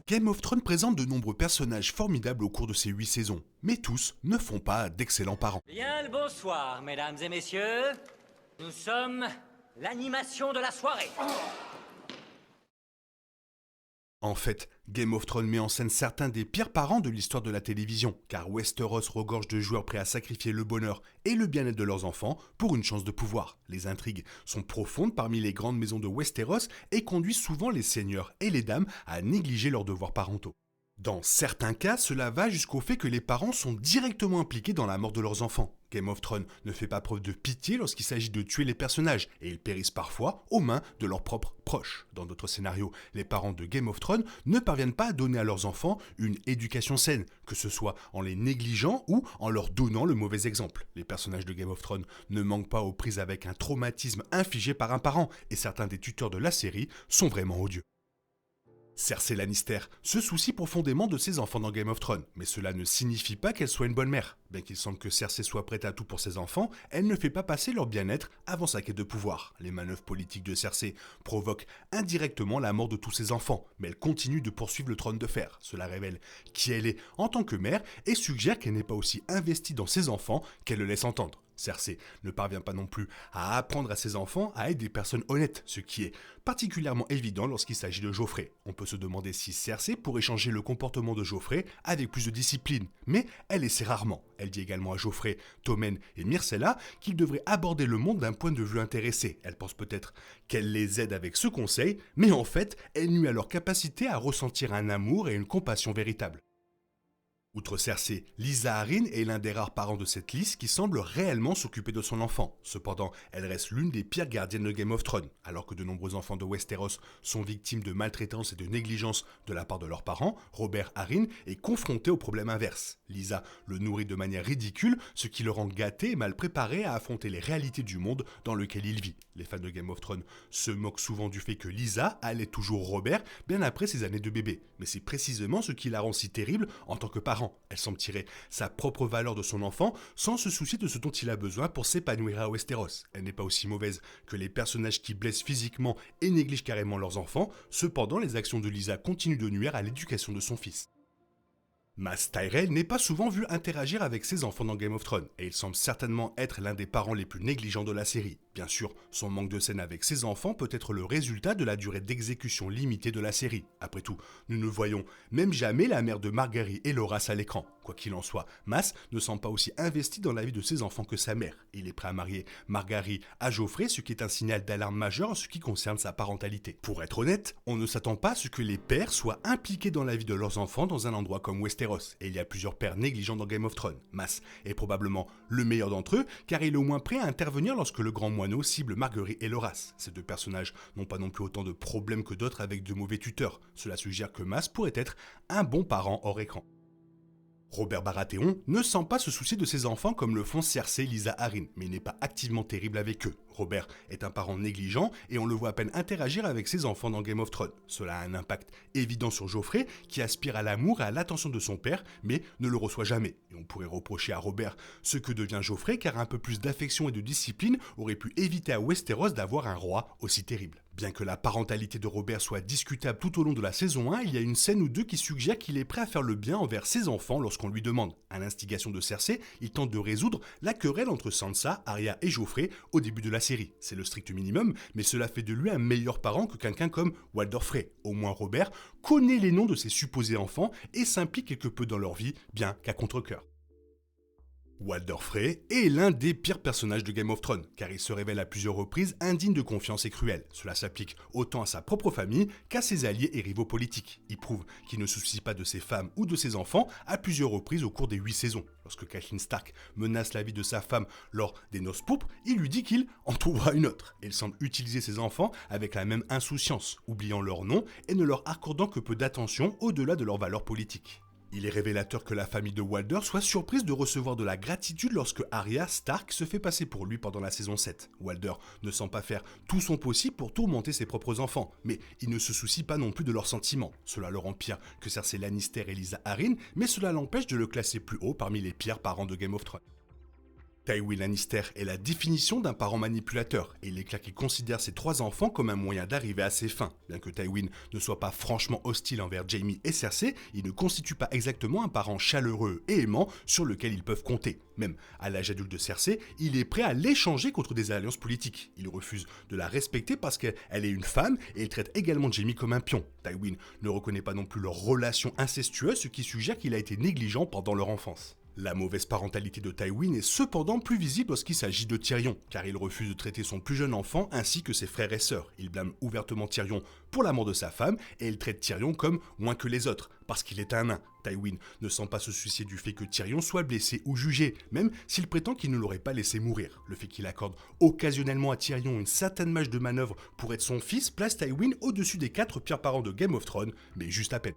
Game of Thrones présente de nombreux personnages formidables au cours de ses 8 saisons, mais tous ne font pas d'excellents parents. Bien le bonsoir, mesdames et messieurs. Nous sommes l'animation de la soirée. En fait, Game of Thrones met en scène certains des pires parents de l'histoire de la télévision, car Westeros regorge de joueurs prêts à sacrifier le bonheur et le bien-être de leurs enfants pour une chance de pouvoir. Les intrigues sont profondes parmi les grandes maisons de Westeros et conduisent souvent les seigneurs et les dames à négliger leurs devoirs parentaux. Dans certains cas, cela va jusqu'au fait que les parents sont directement impliqués dans la mort de leurs enfants. Game of Thrones ne fait pas preuve de pitié lorsqu'il s'agit de tuer les personnages, et ils périssent parfois aux mains de leurs propres proches. Dans d'autres scénarios, les parents de Game of Thrones ne parviennent pas à donner à leurs enfants une éducation saine, que ce soit en les négligeant ou en leur donnant le mauvais exemple. Les personnages de Game of Thrones ne manquent pas aux prises avec un traumatisme infligé par un parent, et certains des tuteurs de la série sont vraiment odieux. Cersei Lannister se soucie profondément de ses enfants dans Game of Thrones, mais cela ne signifie pas qu'elle soit une bonne mère. Bien qu'il semble que Cersei soit prête à tout pour ses enfants, elle ne fait pas passer leur bien-être avant sa quête de pouvoir. Les manœuvres politiques de Cersei provoquent indirectement la mort de tous ses enfants, mais elle continue de poursuivre le trône de fer. Cela révèle qui elle est en tant que mère et suggère qu'elle n'est pas aussi investie dans ses enfants qu'elle le laisse entendre. Cersei ne parvient pas non plus à apprendre à ses enfants à être des personnes honnêtes, ce qui est particulièrement évident lorsqu'il s'agit de Joffrey. On peut se demander si Cersei pourrait changer le comportement de Joffrey avec plus de discipline, mais elle essaie rarement. Elle dit également à Joffrey, Tommen et Myrcella qu'ils devraient aborder le monde d'un point de vue intéressé. Elle pense peut-être qu'elle les aide avec ce conseil, mais en fait, elle nuit à leur capacité à ressentir un amour et une compassion véritable. Outre Cersei, Lysa Arryn est l'un des rares parents de cette liste qui semble réellement s'occuper de son enfant. Cependant, elle reste l'une des pires gardiennes de Game of Thrones. Alors que de nombreux enfants de Westeros sont victimes de maltraitance et de négligence de la part de leurs parents, Robert Arryn est confronté au problème inverse. Lysa le nourrit de manière ridicule, ce qui le rend gâté et mal préparé à affronter les réalités du monde dans lequel il vit. Les fans de Game of Thrones se moquent souvent du fait que Lysa allait toujours Robert bien après ses années de bébé. Mais c'est précisément ce qui la rend si terrible en tant que parent. Elle semble tirer sa propre valeur de son enfant sans se soucier de ce dont il a besoin pour s'épanouir à Westeros. Elle n'est pas aussi mauvaise que les personnages qui blessent physiquement et négligent carrément leurs enfants, cependant les actions de Lysa continuent de nuire à l'éducation de son fils. Mace Tyrell n'est pas souvent vu interagir avec ses enfants dans Game of Thrones, et il semble certainement être l'un des parents les plus négligents de la série. Bien sûr, son manque de scène avec ses enfants peut être le résultat de la durée d'exécution limitée de la série. Après tout, nous ne voyons même jamais la mère de Margaery et Loras à l'écran. Quoi qu'il en soit, Mace ne semble pas aussi investi dans la vie de ses enfants que sa mère. Il est prêt à marier Margaery à Joffrey, ce qui est un signal d'alarme majeur en ce qui concerne sa parentalité. Pour être honnête, on ne s'attend pas à ce que les pères soient impliqués dans la vie de leurs enfants dans un endroit comme Westeros. Et il y a plusieurs pères négligents dans Game of Thrones. Mace est probablement le meilleur d'entre eux, car il est au moins prêt à intervenir lorsque le grand moineau cible Margaery et Loras. Ces deux personnages n'ont pas non plus autant de problèmes que d'autres avec de mauvais tuteurs. Cela suggère que Mace pourrait être un bon parent hors écran. Robert Baratheon ne semble pas se soucier de ses enfants comme le font Cersei et Lysa Arryn, mais il n'est pas activement terrible avec eux. Robert est un parent négligent et on le voit à peine interagir avec ses enfants dans Game of Thrones. Cela a un impact évident sur Joffrey, qui aspire à l'amour et à l'attention de son père, mais ne le reçoit jamais. Et on pourrait reprocher à Robert ce que devient Joffrey, car un peu plus d'affection et de discipline aurait pu éviter à Westeros d'avoir un roi aussi terrible. Bien que la parentalité de Robert soit discutable tout au long de la saison 1, il y a une scène ou deux qui suggère qu'il est prêt à faire le bien envers ses enfants lorsqu'on lui demande. À l'instigation de Cersei, il tente de résoudre la querelle entre Sansa, Arya et Joffrey au début de la série. C'est le strict minimum, mais cela fait de lui un meilleur parent que quelqu'un comme Walder Frey. Au moins Robert connaît les noms de ses supposés enfants et s'implique quelque peu dans leur vie, bien qu'à contre-cœur. Walder Frey est l'un des pires personnages de Game of Thrones, car il se révèle à plusieurs reprises indigne de confiance et cruel. Cela s'applique autant à sa propre famille qu'à ses alliés et rivaux politiques. Il prouve qu'il ne se soucie pas de ses femmes ou de ses enfants à plusieurs reprises au cours des 8 saisons. Lorsque Catelyn Stark menace la vie de sa femme lors des noces pourpres, il lui dit qu'il en trouvera une autre. Et il semble utiliser ses enfants avec la même insouciance, oubliant leur nom et ne leur accordant que peu d'attention au-delà de leurs valeurs politiques. Il est révélateur que la famille de Walder soit surprise de recevoir de la gratitude lorsque Arya Stark se fait passer pour lui pendant la saison 7. Walder ne semble pas faire tout son possible pour tourmenter ses propres enfants, mais il ne se soucie pas non plus de leurs sentiments. Cela le rend pire que Cersei Lannister et Lysa Arryn, mais cela l'empêche de le classer plus haut parmi les pires parents de Game of Thrones. Tywin Lannister est la définition d'un parent manipulateur, et il est clair qu'il considère ses 3 enfants comme un moyen d'arriver à ses fins. Bien que Tywin ne soit pas franchement hostile envers Jaime et Cersei, il ne constitue pas exactement un parent chaleureux et aimant sur lequel ils peuvent compter. Même à l'âge adulte de Cersei, il est prêt à l'échanger contre des alliances politiques. Il refuse de la respecter parce qu'elle est une femme et il traite également Jaime comme un pion. Tywin ne reconnaît pas non plus leur relation incestueuse, ce qui suggère qu'il a été négligent pendant leur enfance. La mauvaise parentalité de Tywin est cependant plus visible lorsqu'il s'agit de Tyrion, car il refuse de traiter son plus jeune enfant ainsi que ses frères et sœurs. Il blâme ouvertement Tyrion pour la mort de sa femme et il traite Tyrion comme moins que les autres, parce qu'il est un nain. Tywin ne semble pas se soucier du fait que Tyrion soit blessé ou jugé, même s'il prétend qu'il ne l'aurait pas laissé mourir. Le fait qu'il accorde occasionnellement à Tyrion une certaine marge de manœuvre pour être son fils place Tywin au-dessus des 4 pires parents de Game of Thrones, mais juste à peine.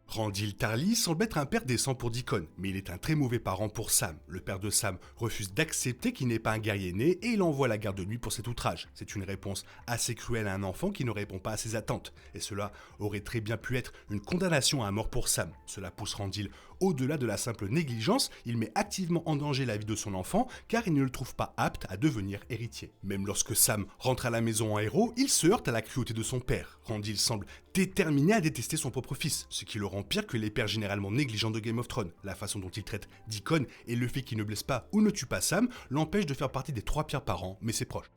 Randyll Tarly semble être un père décent pour Deacon, mais il est un très mauvais parent pour Sam. Le père de Sam refuse d'accepter qu'il n'est pas un guerrier né et il envoie la garde de nuit pour cet outrage. C'est une réponse assez cruelle à un enfant qui ne répond pas à ses attentes. Et cela aurait très bien pu être une condamnation à mort pour Sam. Cela pousse Randyll au-delà de la simple négligence, il met activement en danger la vie de son enfant car il ne le trouve pas apte à devenir héritier. Même lorsque Sam rentre à la maison en héros, il se heurte à la cruauté de son père. Randyll semble déterminé à détester son propre fils, ce qui le rend pire que les pères généralement négligents de Game of Thrones. La façon dont il traite Deacon et le fait qu'il ne blesse pas ou ne tue pas Sam l'empêche de faire partie des 3 pires parents, mais ses proches.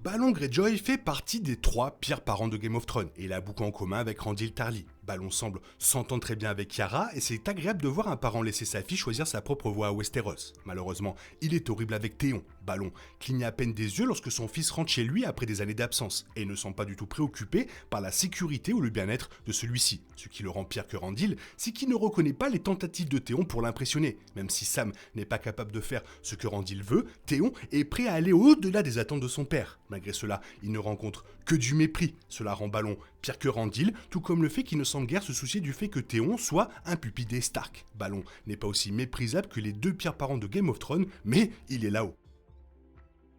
Balon Greyjoy fait partie des 3 pires parents de Game of Thrones et il a beaucoup en commun avec Randyll Tarly. Balon semble s'entendre très bien avec Yara et c'est agréable de voir un parent laisser sa fille choisir sa propre voie à Westeros. Malheureusement, il est horrible avec Théon. Balon cligne à peine des yeux lorsque son fils rentre chez lui après des années d'absence et ne semble pas du tout préoccupé par la sécurité ou le bien-être de celui-ci. Ce qui le rend pire que Randyll, c'est qu'il ne reconnaît pas les tentatives de Théon pour l'impressionner. Même si Sam n'est pas capable de faire ce que Randyll veut, Théon est prêt à aller au-delà des attentes de son père. Malgré cela, il ne rencontre que du mépris. Cela rend Balon pire que Randyll, tout comme le fait qu'il ne semble guère se soucier du fait que Théon soit un pupille des Stark. Balon n'est pas aussi méprisable que les 2 pires parents de Game of Thrones, mais il est là-haut.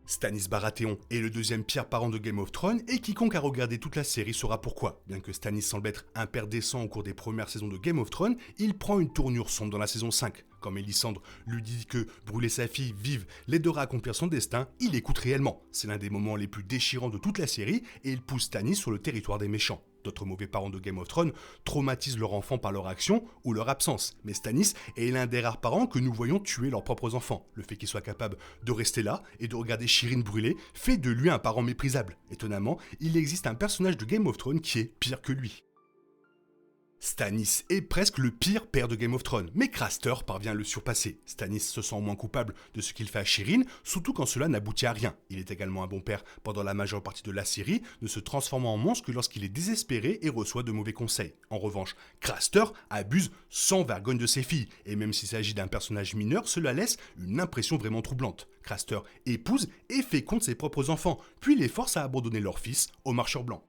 Stannis Baratheon est le 2e pire parent de Game of Thrones et quiconque a regardé toute la série saura pourquoi. Bien que Stannis semble être un père décent au cours des premières saisons de Game of Thrones, il prend une tournure sombre dans la saison 5. Quand Mélisandre lui dit que brûler sa fille vive l'aidera à accomplir son destin, il écoute réellement. C'est l'un des moments les plus déchirants de toute la série et il pousse Stannis sur le territoire des méchants. D'autres mauvais parents de Game of Thrones traumatisent leur enfant par leur action ou leur absence. Mais Stannis est l'un des rares parents que nous voyons tuer leurs propres enfants. Le fait qu'il soit capable de rester là et de regarder Shireen brûler fait de lui un parent méprisable. Étonnamment, il existe un personnage de Game of Thrones qui est pire que lui. Stannis est presque le pire père de Game of Thrones, mais Craster parvient à le surpasser. Stannis se sent moins coupable de ce qu'il fait à Shireen, surtout quand cela n'aboutit à rien. Il est également un bon père pendant la majeure partie de la série, ne se transformant en monstre que lorsqu'il est désespéré et reçoit de mauvais conseils. En revanche, Craster abuse sans vergogne de ses filles, et même s'il s'agit d'un personnage mineur, cela laisse une impression vraiment troublante. Craster épouse et féconde ses propres enfants, puis les force à abandonner leur fils aux marcheurs blancs.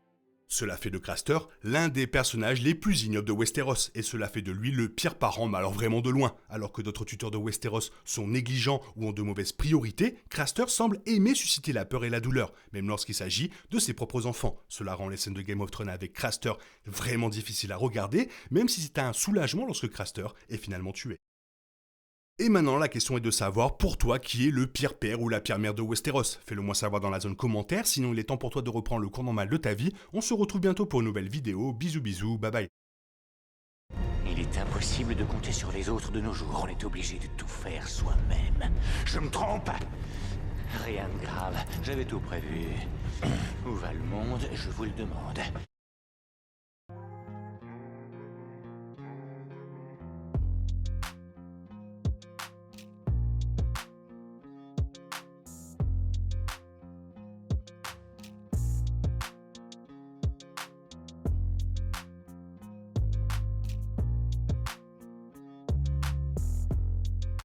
Cela fait de Craster l'un des personnages les plus ignobles de Westeros, et cela fait de lui le pire parent, mais alors vraiment de loin. Alors que d'autres tuteurs de Westeros sont négligents ou ont de mauvaises priorités, Craster semble aimer susciter la peur et la douleur, même lorsqu'il s'agit de ses propres enfants. Cela rend les scènes de Game of Thrones avec Craster vraiment difficiles à regarder, même si c'est un soulagement lorsque Craster est finalement tué. Et maintenant, la question est de savoir pour toi qui est le pire père ou la pire mère de Westeros. Fais-le moi savoir dans la zone commentaire, sinon il est temps pour toi de reprendre le cours normal de ta vie. On se retrouve bientôt pour une nouvelle vidéo. Bisous bisous, bye bye. Il est impossible de compter sur les autres de nos jours, on est obligé de tout faire soi-même. Je me trompe? Rien de grave, j'avais tout prévu. Où va le monde, je vous le demande.